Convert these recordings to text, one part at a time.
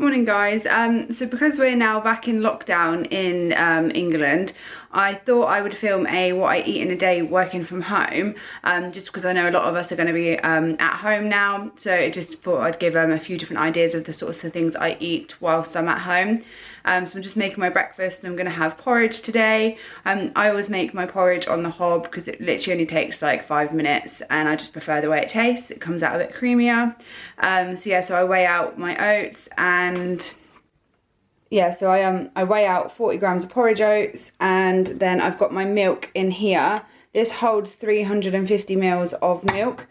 Morning guys. So because we're now back in lockdown in England, I thought I would film a what I eat in a day working from home, just because I know a lot of us are going to be at home now, so I just thought I'd give a few different ideas of the sorts of things I eat whilst I'm at home. So I'm just making my breakfast and I'm going to have porridge today. I always make my porridge on the hob because it literally only takes like 5 minutes and I just prefer the way it tastes. It comes out a bit creamier. So I weigh out my oats and yeah, so I weigh out 40 grams of porridge oats, and then I've got my milk in here. This holds 350 mils of milk.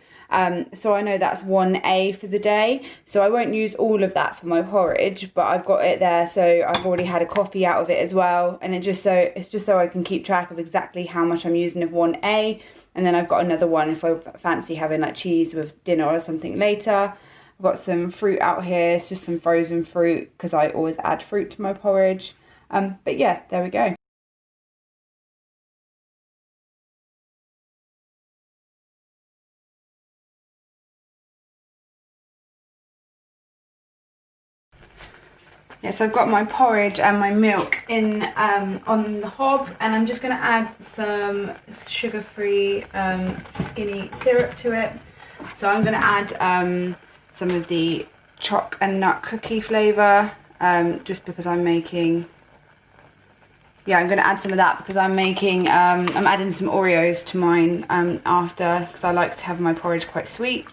So I know that's 1A for the day, so I won't use all of that for my porridge, but I've got it there, so I've already had a coffee out of it as well, and it's just so I can keep track of exactly how much I'm using of 1A, and then I've got another one if I fancy having like cheese with dinner or something later. I've got some fruit out here. It's just some frozen fruit because I always add fruit to my porridge. But yeah, there we go. Yeah, so I've got my porridge and my milk in on the hob, and I'm just going to add some sugar-free skinny syrup to it. So I'm going to add some of the choc and nut cookie flavour, just because I'm making, yeah, I'm going to add some of that because I'm making, I'm adding some Oreos to mine after, because I like to have my porridge quite sweet.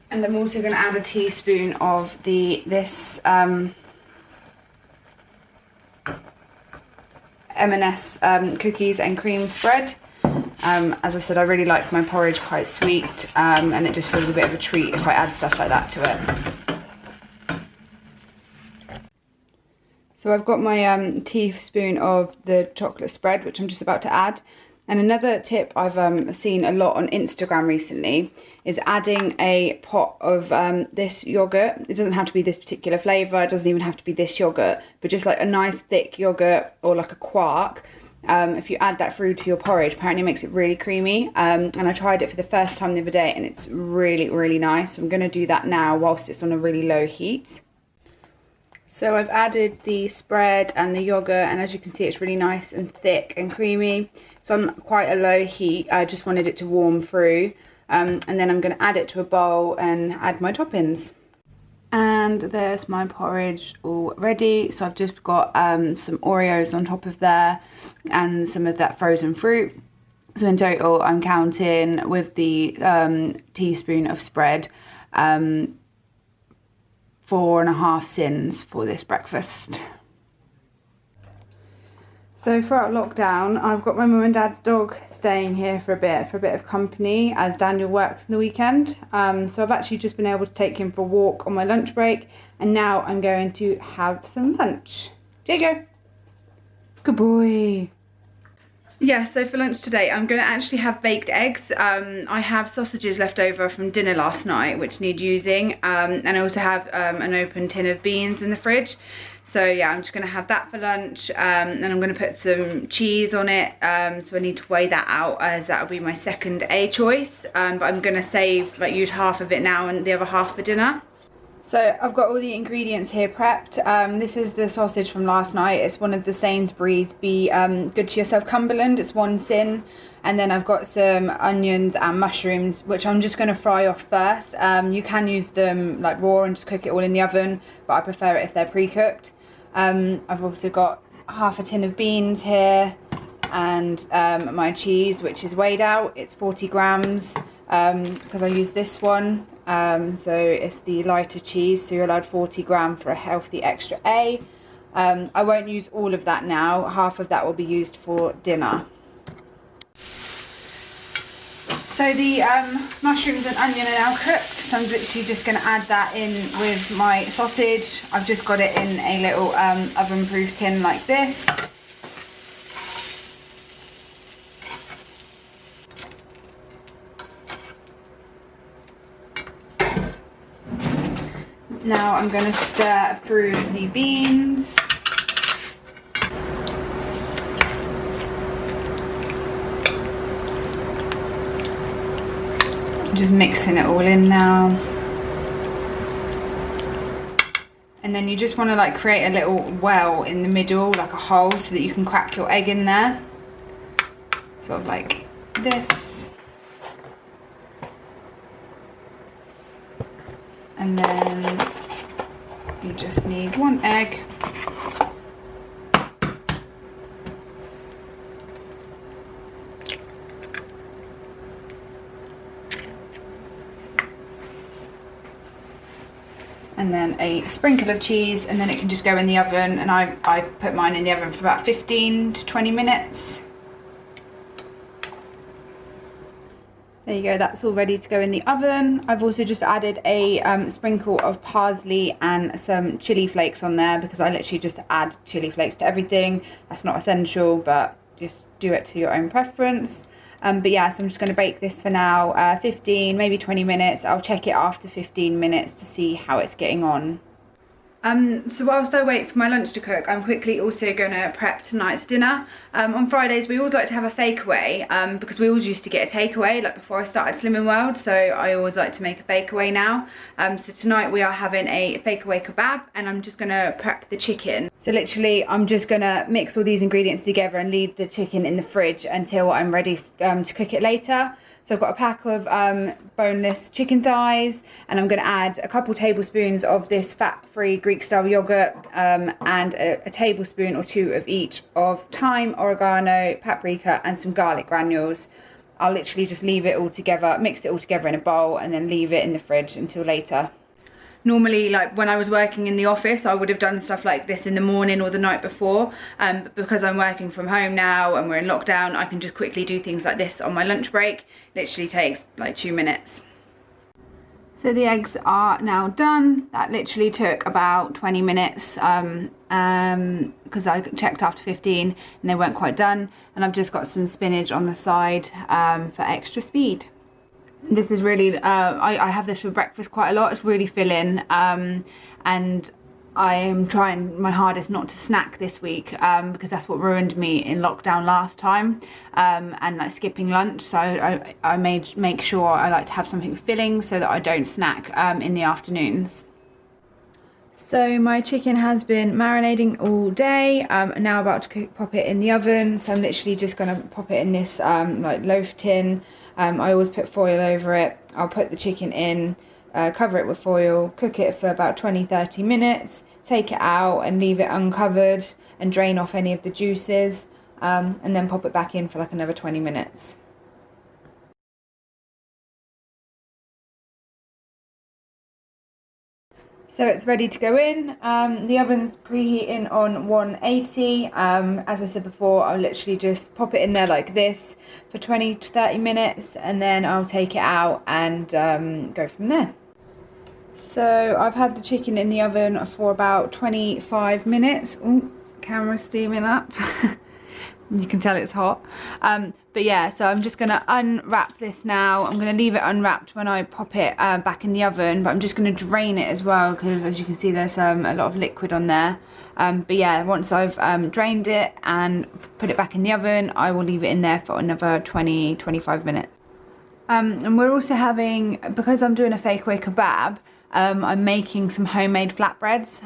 And I'm also going to add a teaspoon of this M&S cookies and cream spread. As I said, I really like my porridge quite sweet, and it just feels a bit of a treat if I add stuff like that to it. So I've got my teaspoon of the chocolate spread, which I'm just about to add. And another tip I've seen a lot on Instagram recently is adding a pot of this yogurt. It doesn't have to be this particular flavour, it doesn't even have to be this yogurt, but just like a nice thick yogurt or like a quark. If you add that through to your porridge, apparently it makes it really creamy. And I tried it for the first time the other day and it's really, really nice. So I'm going to do that now whilst it's on a really low heat. So I've added the spread and the yogurt, and as you can see it's really nice and thick and creamy. It's on quite a low heat. I just wanted it to warm through. And then I'm going to add it to a bowl and add my toppings. And there's my porridge all ready. So I've just got some Oreos on top of there and some of that frozen fruit. So in total I'm counting with the teaspoon of spread 4.5 sins for this breakfast. So throughout lockdown, I've got my mum and dad's dog staying here for a bit of company as Daniel works in the weekend. So I've actually just been able to take him for a walk on my lunch break, and now I'm going to have some lunch. Diego, good boy. Yeah, so for lunch today, I'm going to actually have baked eggs. I have sausages left over from dinner last night, which need using, and I also have an open tin of beans in the fridge. So yeah, I'm just going to have that for lunch, and I'm going to put some cheese on it, so I need to weigh that out as that will be my second A choice, but I'm going to use half of it now and the other half for dinner. So I've got all the ingredients here prepped. This is the sausage from last night. It's one of the Sainsbury's Be Good to Yourself Cumberland. It's 1 sin. And then I've got some onions and mushrooms, which I'm just going to fry off first. You can use them like raw and just cook it all in the oven, but I prefer it if they're pre-cooked. I've also got half a tin of beans here, and my cheese, which is weighed out. It's 40 grams because I use this one. So it's the lighter cheese, so you're allowed 40 grams for a healthy extra A. I won't use all of that now. Half of that will be used for dinner. So the mushrooms and onion are now cooked, so I'm literally just going to add that in with my sausage. I've just got it in a little oven-proof tin like this. Now I'm going to stir through the beans. Just mixing it all in now. And then you just want to like create a little well in the middle, like a hole, so that you can crack your egg in there. Sort of like this. And then you just need one egg. And then a sprinkle of cheese, and then it can just go in the oven. And I put mine in the oven for about 15 to 20 minutes. There you go, that's all ready to go in the oven. I've also just added a sprinkle of parsley and some chili flakes on there, because I literally just add chili flakes to everything. That's not essential, but just do it to your own preference. But yeah, so I'm just going to bake this for now, 15, maybe 20 minutes. I'll check it after 15 minutes to see how it's getting on. So whilst I wait for my lunch to cook, I'm quickly also going to prep tonight's dinner. On Fridays we always like to have a takeaway, because we always used to get a takeaway like before I started Slimming World, so I always like to make a takeaway now. So tonight we are having a takeaway kebab, and I'm just going to prep the chicken. So literally I'm just going to mix all these ingredients together and leave the chicken in the fridge until I'm ready to cook it later. So I've got a pack of boneless chicken thighs, and I'm going to add a couple tablespoons of this fat-free Greek-style yogurt, and a tablespoon or two of each of thyme, oregano, paprika, and some garlic granules. I'll literally just leave it all together, mix it all together in a bowl, and then leave it in the fridge until later. Normally, like when I was working in the office, I would have done stuff like this in the morning or the night before, but because I'm working from home now and we're in lockdown, I can just quickly do things like this on my lunch break. Literally takes like 2 minutes. So the eggs are now done. That literally took about 20 minutes because I checked after 15 and they weren't quite done. And I've just got some spinach on the side for extra speed. This is really, I have this for breakfast quite a lot. It's really filling, and I am trying my hardest not to snack this week, because that's what ruined me in lockdown last time, and like skipping lunch. So I make sure I like to have something filling so that I don't snack in the afternoons. So my chicken has been marinating all day. I'm now about to pop it in the oven. So I'm literally just going to pop it in this like loaf tin. I always put foil over it. I'll put the chicken in, cover it with foil, cook it for about 20-30 minutes, take it out and leave it uncovered and drain off any of the juices, and then pop it back in for like another 20 minutes. So it's ready to go in. The oven's preheating on 180. As I said before, I'll literally just pop it in there like this for 20 to 30 minutes, and then I'll take it out and go from there. So I've had the chicken in the oven for about 25 minutes. Ooh, camera's steaming up. You can tell it's hot. But yeah, so I'm just going to unwrap this now. I'm going to leave it unwrapped when I pop it back in the oven, but I'm just going to drain it as well, because as you can see there's a lot of liquid on there. But yeah, once I've drained it and put it back in the oven, I will leave it in there for another 20-25 minutes. And we're also having, because I'm doing a takeaway kebab, I'm making some homemade flatbreads.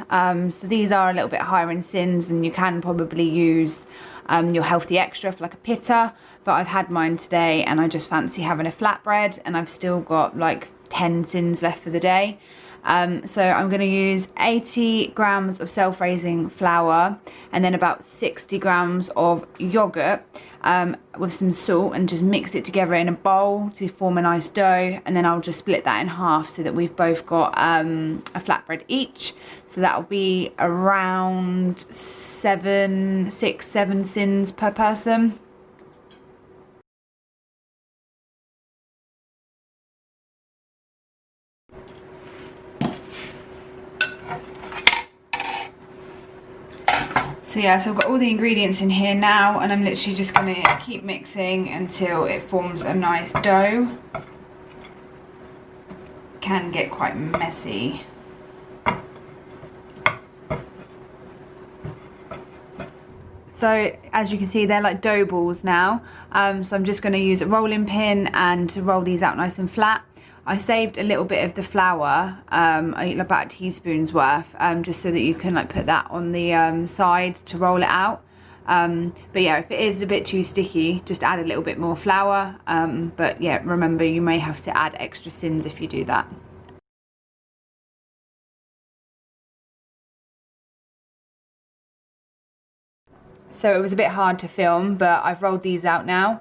So these are a little bit higher in sins, and you can probably use your healthy extra for like a pitta, but I've had mine today and I just fancy having a flatbread, and I've still got like 10 sins left for the day. So I'm going to use 80 grams of self-raising flour, and then about 60 grams of yogurt with some salt, and just mix it together in a bowl to form a nice dough. And then I'll just split that in half so that we've both got a flatbread each. So that'll be around 6-7 sins per person. So yeah, so I've got all the ingredients in here now, and I'm literally just going to keep mixing until it forms a nice dough. It can get quite messy. So as you can see, they're like dough balls now. So I'm just going to use a rolling pin and to roll these out nice and flat. I saved a little bit of the flour, about a teaspoon's worth, just so that you can like put that on the side to roll it out. But yeah, if it is a bit too sticky, just add a little bit more flour. But yeah, remember, you may have to add extra sins if you do that. So it was a bit hard to film, but I've rolled these out now.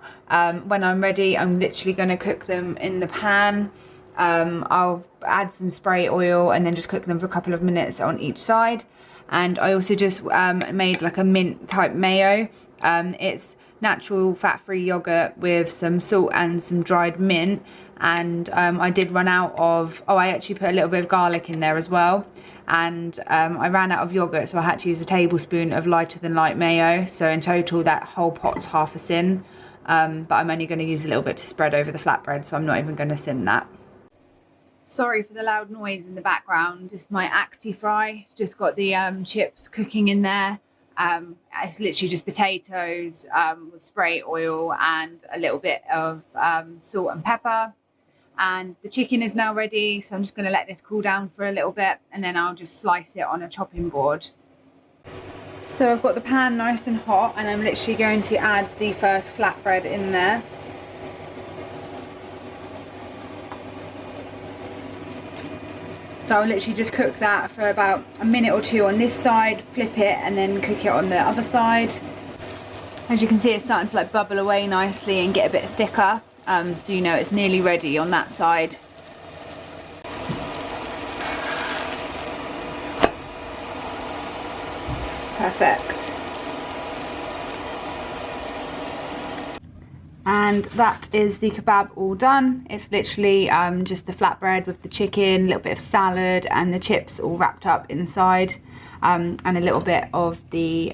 When I'm ready, I'm literally going to cook them in the pan. I'll add some spray oil and then just cook them for a couple of minutes on each side. And I also just made like a mint type mayo. It's natural fat-free yogurt with some salt and some dried mint. And I did run out of, I actually put a little bit of garlic in there as well. And I ran out of yogurt, so I had to use a tablespoon of lighter than light mayo. So in total, that whole pot's half a sin. But I'm only going to use a little bit to spread over the flatbread, so I'm not even going to sin that. Sorry for the loud noise in the background. It's my Acti fry. It's just got the chips cooking in there. It's literally just potatoes with spray oil and a little bit of salt and pepper. And the chicken is now ready, so I'm just going to let this cool down for a little bit, and then I'll just slice it on a chopping board. So I've got the pan nice and hot, and I'm literally going to add the first flatbread in there. So I'll literally just cook that for about a minute or two on this side, flip it, and then cook it on the other side. As you can see, it's starting to like bubble away nicely and get a bit thicker. So you know it's nearly ready on that side. Perfect. And that is the kebab all done. It's literally just the flatbread with the chicken, a little bit of salad, and the chips all wrapped up inside, and a little bit of the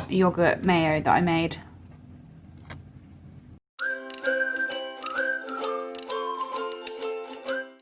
yogurt mayo that I made.